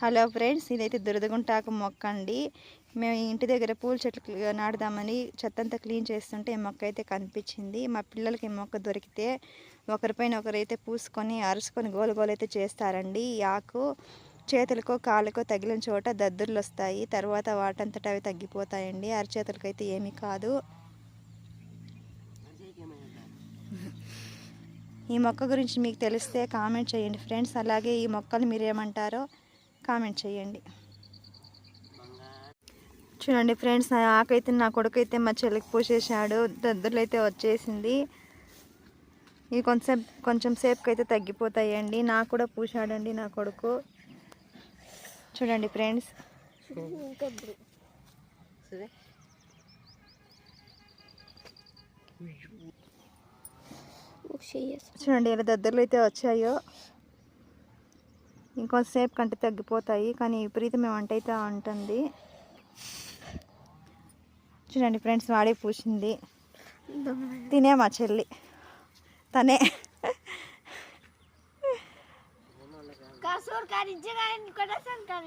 Hello friends, ఇదైతే దురదగుంటాకు మొక్క అండి. మేము ఇంటి దగ్గర పూల చెట్లు నాటుదామని చెత్తంతా క్లీన్ చేస్తుంటే ఈ మొక్క అయితే కనిపించింది. మా పిల్లలకి ఈ మొక్క దొరికితే ఒకరిపైన ఒకరైతే పూసుకొని అరుసుకొని గోలు అయితే చేస్తారండి. ఈ ఆకు చేతులకో కాళ్ళకో తగిలిన చోట దద్దుర్లు వస్తాయి. తర్వాత వాటంతట అవి తగ్గిపోతాయండి. అరచేతులకైతే ఏమీ కాదు. ఈ మొక్క గురించి మీకు తెలిస్తే కామెంట్ చేయండి ఫ్రెండ్స్. అలాగే ఈ మొక్కలు మీరేమంటారో కామెంట్ చేయండి. చూడండి ఫ్రెండ్స్, నా ఆకైతే నా కొడుకు అయితే మా చెల్లికి పూసేసాడు. దద్దుర్లు అయితే వచ్చేసింది. ఇవి కొంచెం సేపుకి అయితే తగ్గిపోతాయండి. నాకు కూడా పూసాడండి నా కొడుకు. చూడండి ఫ్రెండ్స్, చూడండి ఇలా దద్దుర్లు అయితే వచ్చాయో. ఇంకొంతసేపు కంటే తగ్గిపోతాయి, కానీ విపరీతమే వంట అయితే ఉంటుంది. చూడండి ఫ్రెండ్స్, వాడే పూసింది. తినే మా చెల్లి తనే.